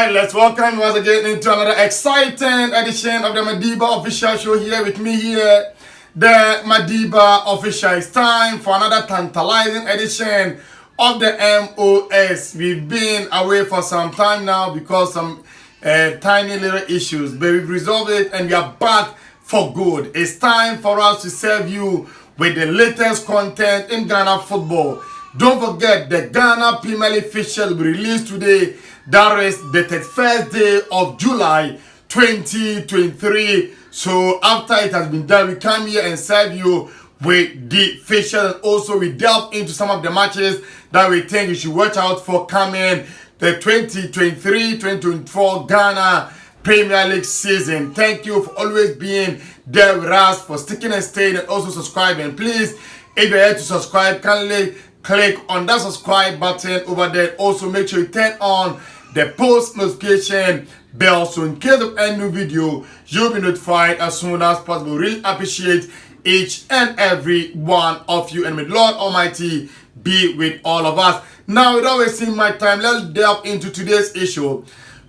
Alright, let's welcome once again into another exciting edition of the Madiba Official Show here with me here. The Madiba Official. It's time for another tantalizing edition of the MOS. We've been away for some time now because some tiny little issues, but we've resolved it and we are back for good. It's time for us to serve you with the latest content in Ghana football. Don't forget the Ghana Premier League fixture will be released today. That is the 31st day of July 2023. So after it has been done, we come here and serve you with the fixture, and also we delve into some of the matches that we think you should watch out for coming the 2023-2024 Ghana Premier League season. Thank you for always being there with us, for sticking and staying, and also subscribing. Please, if you're here to subscribe, kindly click on that subscribe button over there. Also make sure you turn on the post notification bell so in case of any new video you'll be notified as soon as possible. Really appreciate each and every one of you, and may Lord Almighty be with all of us. Now, without wasting my time, let's delve into today's issue.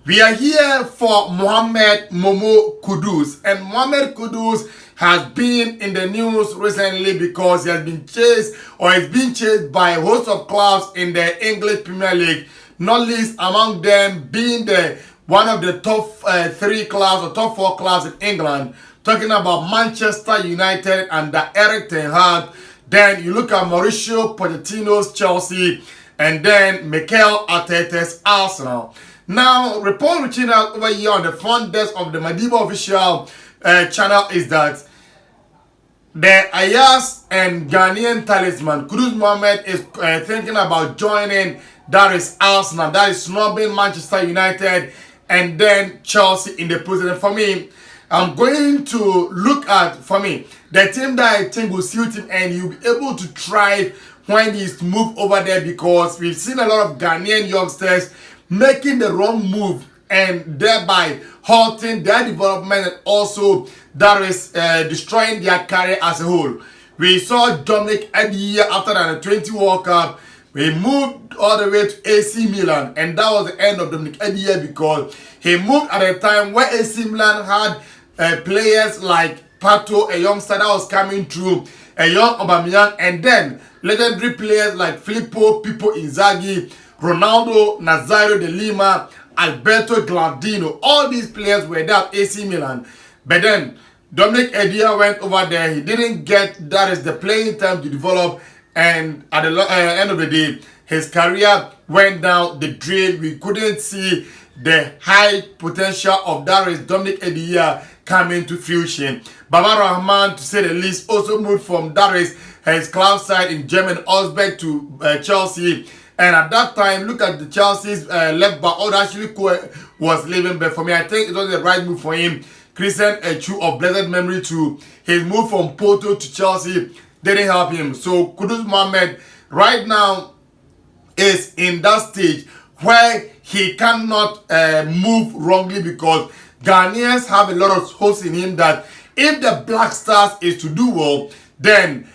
We are here for Mohammed Kudus, and Mohammed Kudus has been in the news recently because he has been chased, or is being chased by a host of clubs in the English Premier League, not least among them being one of the top 3 clubs or top 4 clubs in England, talking about Manchester United under Eric Ten Hag. Then you look at Mauricio Pochettino's Chelsea, and then Mikel Arteta's Arsenal. Now, report reaching out over here on the front desk of the Madiba Official channel is that the Ayas and Ghanaian talisman Kudus Mohammed is thinking about joining, that is Arsenal, that is snubbing Manchester United and then Chelsea in the process. For me, I'm going to look at, the team that I think will suit him and he'll be able to thrive when he's moved over there, because we've seen a lot of Ghanaian youngsters making the wrong move and thereby halting their development, and also that is destroying their career as a whole. We saw Dominic Adiyia after the Under-20 World Cup. We moved all the way to AC Milan, and that was the end of Dominic Adiyia because he moved at a time where AC Milan had players like Pato, a youngster that was coming through, a young Aubameyang, and then legendary players like Filippo Pippo Inzaghi, Ronaldo Nazario de Lima, Alberto Gladino. All these players were there at AC Milan. But then Dominic Adiyia went over there. He didn't get, that is, the playing time to develop. And at the end of the day, his career went down the drain. We couldn't see the high potential of that is Dominic Adiyia coming to fruition. Baba Rahman, to say the least, also moved from that is his club side in German Augsburg to Chelsea. And at that time, look at the Chelsea's left back, actually was leaving. But for me, I think it was the right move for him. Christian Echu of blessed memory to his move from Porto to Chelsea didn't help him. So Kudus Mohammed right now is in that stage where he cannot move wrongly, because Ghanaians have a lot of hopes in him that if the Black Stars is to do well, then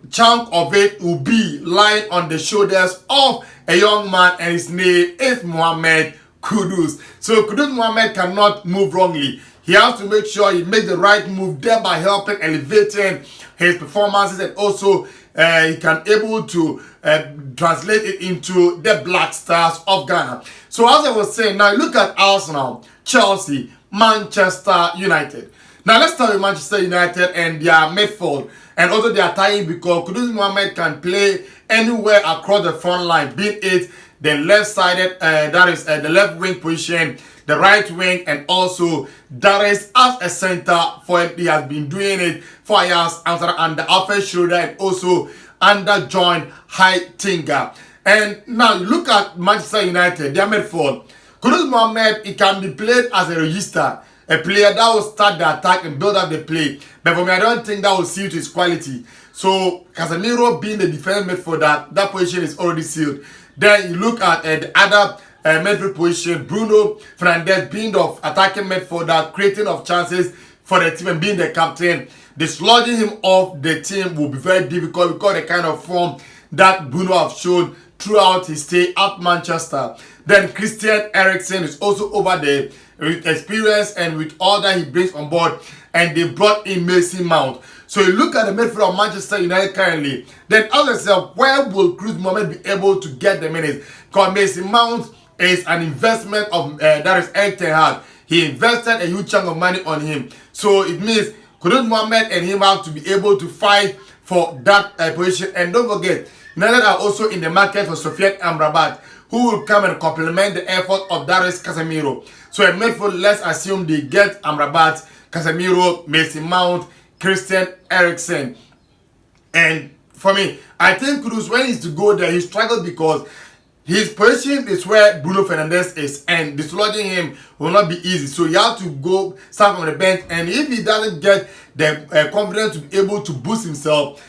chunk of it will be lying on the shoulders of a young man, and his name is Mohammed Kudus. So Kudus Mohammed cannot move wrongly. He has to make sure he makes the right move, thereby helping elevating his performances, and also he can able to translate it into the Black Stars of Ghana. So as I was saying, now look at Arsenal, Chelsea, Manchester United. Now let's start with Manchester United and their midfield, and also their attacking, because Kudus Mohammed can play anywhere across the front line, be it the left-sided, that is the left wing position, the right wing, and also that is as a center for him. He has been doing it for years under Alfred Schroeder and also under John Heitinga. And now look at Manchester United, their midfield. Kudus Mohammed, it can be played as a register, a player that will start the attack and build up the play. But for me, I don't think that will suit his quality. So Casemiro being the defensive midfielder, that position is already sealed. Then you look at the other midfield position, Bruno Fernandes being the attacking midfielder, creating of chances for the team and being the captain. Dislodging him off the team will be very difficult because the kind of form that Bruno have shown throughout his stay at Manchester. Then Christian Eriksen is also over there with experience and with all that he brings on board. And they brought in Mason Mount. So you look at the midfield of Manchester United currently, then ask yourself, where will Kudus Mohammed be able to get the minutes? Because Mason Mount is an investment of that is Erik ten Hag. He invested a huge chunk of money on him. So it means Kudus Mohammed and him have to be able to fight for that position. And don't forget, United are also in the market for Sofiane Amrabat, who will come and complement the effort of Darius Casemiro. So in midfield, let's assume they get Amrabat, Casemiro, Mason Mount, Christian Eriksen. And for me, I think Kudus, when he's to go there, he struggled because his position is where Bruno Fernandes is, and dislodging him will not be easy. So you have to go start from the bench, and if he doesn't get the confidence to be able to boost himself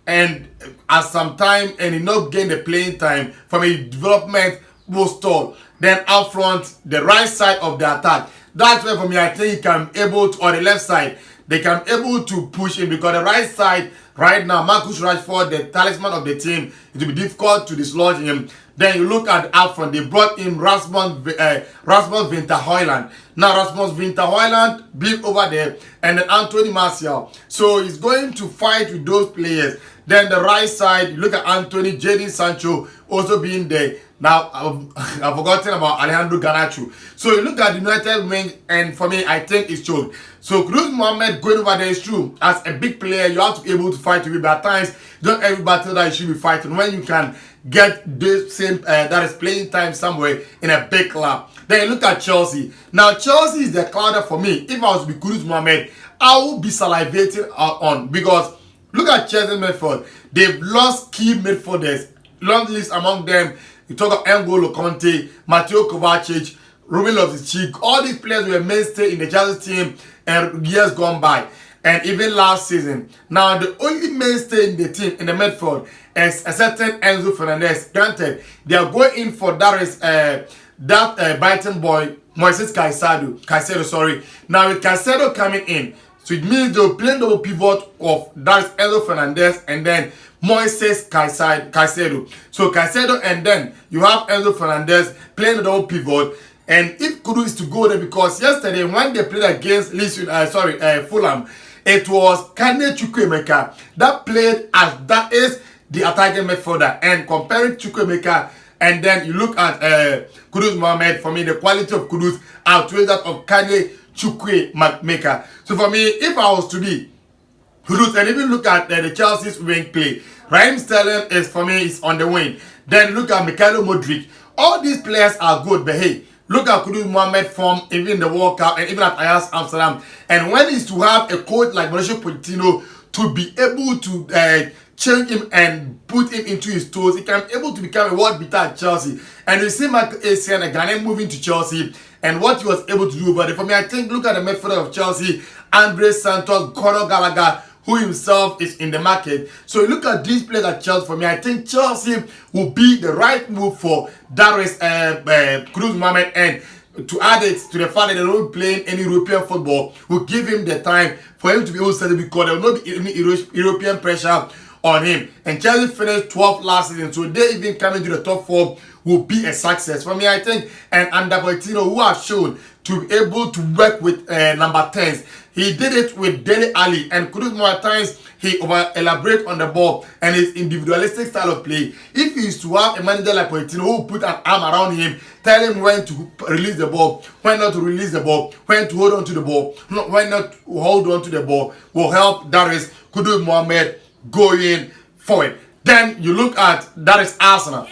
and at some time and he not gain the playing time from a development will stall. Then up front, the right side of the attack, that's where for me I think he can be able to, or the left side, they can be able to push him, because the right side right now, Marcus Rashford, the talisman of the team, it will be difficult to dislodge him. Then you look at up front, they brought in Rasmus Winter Højlund. Now Rasmus Winter Højlund big over there, and then Anthony Martial. So he's going to fight with those players. Then the right side, you look at Anthony, Jadon Sancho also being there. Now I've forgotten about Alejandro Garnacho. So you look at the United wing, and for me, I think it's choked. So Kudus Mohammed going over there is true. As a big player, you have to be able to fight with it. But at times, don't every battle that you should be fighting when you can get the same that is playing time somewhere in a big club. Then you look at Chelsea. Now Chelsea is the clouder for me. If I was to be Kudus Mohammed, I would be salivating on, because look at Chelsea midfield. They've lost key midfielders. Long list among them. You talk of N'Golo Conte, Mateo Kovacic, Ruben Loftus-Cheek. All these players were mainstay in the Chelsea team and years gone by, and even last season. Now the only mainstay in the team in the midfield is a certain Enzo Fernandez. Granted, they are going in for Brighton boy Moises Caicedo. Sorry. Now with Caicedo coming in, so it means they'll play double pivot of that Enzo Fernandez and then Moises Caicedo. So Caicedo, and then you have Enzo Fernandez playing the double pivot. And if Kudus is to go there, because yesterday when they played against Fulham, it was Kane Chukwuemeka that played as that is the attacking midfielder. And comparing Chukwuemeka, and then you look at Kudus Mohammed, for me the quality of Kudus outweighs that of Kane Chukwuemeka. So for me, if I was to be Kudus, and even look at the Chelsea's wing play, Raheem Sterling is for me is on the wing. Then look at Mikhailo Modric. All these players are good, but hey, look at Kudus Mohammed form, even in the World Cup and even at Ajax Amsterdam. And when he's to have a coach like Mauricio Pochettino to be able to change him and put him into his toes, he can be able to become a world beater at Chelsea. And you see Michael Essien, a Ghanaian, moving to Chelsea, and what he was able to do over there. For me, I think, look at the midfielder of Chelsea, Andre Santos, Conor Gallagher, who himself is in the market. So you look at these players at Chelsea. For me, I think Chelsea will be the right move for Darius Kudus Mohammed, and to add it to the fact that they don't play any European football, will give him the time for him to be able to settle, because there will not be any European pressure on him. And Chelsea finished 12th last season, so they even coming to the top 4 will be a success. For me, I think, and under Pochettino, who have shown to be able to work with number 10s. He did it with Dele Alli, and Kudus more times he over-elaborate on the ball and his individualistic style of play. If he is to have a manager like Pochettino who will put an arm around him, tell him when to release the ball, when not to release the ball, when to hold on to the ball, when not to hold on to the ball, will help Darius Kudus Mohammed going forward. Then you look at that is Arsenal.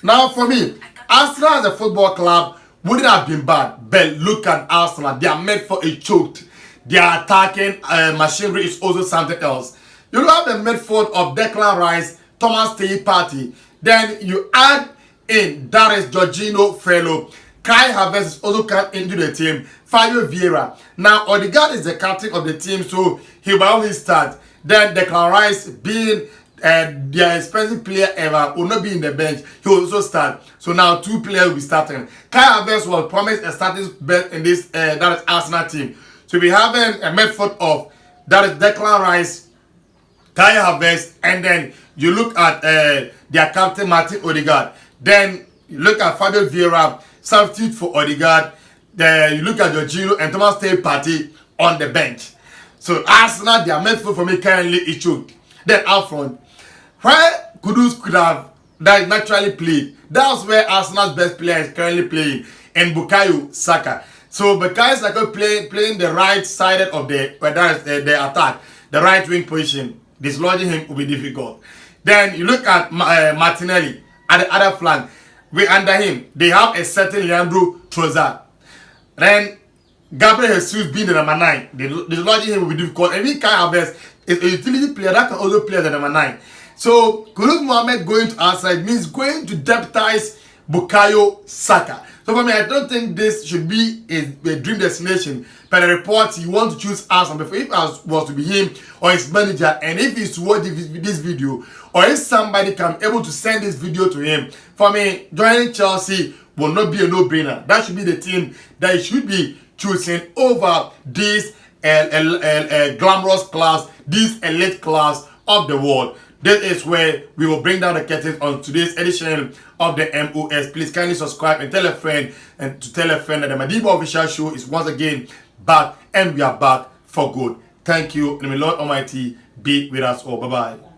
Now for me, Arsenal as a football club wouldn't have been bad, but look at Arsenal. They are made for a choked. Their attacking machinery is also something else. You have the midfield of Declan Rice, Thomas Partey. Then you add in Darius Jorginho Fellow. Kai Havertz is also come into the team. Fabio Vieira. Now Odegaard is the captain of the team, so he will only start. Then Declan Rice, being their expensive player ever, will not be in the bench. He will also start. So now 2 players will be starting. Kai Havertz was promised a starting bet in this that is Arsenal team. So we having a midfield of that is Declan Rice, Kai Havertz, and then you look at their captain Martin Odegaard. Then you look at Fabio Vieira, substitute for Odegaard. Then you look at Jorginho and Thomas Partey on the bench. So Arsenal, their midfield for me currently is choked. Then out front, where Kudus could have that naturally played, that's where Arsenal's best player is currently playing, and Bukayo Saka. So Bukayo Saka playing the right side of the attack, the right wing position. Dislodging him will be difficult. Then you look at Martinelli at the other flank. Under him, they have a certain Leandro Trossard. Then Gabriel Jesus being the number 9, dislodging him will be difficult. And we Kai Havertz is a utility player that can also play the number 9. So Kudus Mohammed going to our side means going to deputize Bukayo Saka. So for me, I don't think this should be a dream destination. But the reports, you want to choose Arsenal before, if it was to be him or his manager, and if he's to watch this video, or if somebody can able to send this video to him, for me, joining Chelsea will not be a no-brainer. That should be the team that he should be choosing over this glamorous class, this elite class of the world. This is where we will bring down the curtains on today's edition of the MOS. Please kindly subscribe and tell a friend, and to tell a friend that the Madiba Official Show is once again back, and we are back for good. Thank you, and may Lord Almighty be with us all. Bye-bye.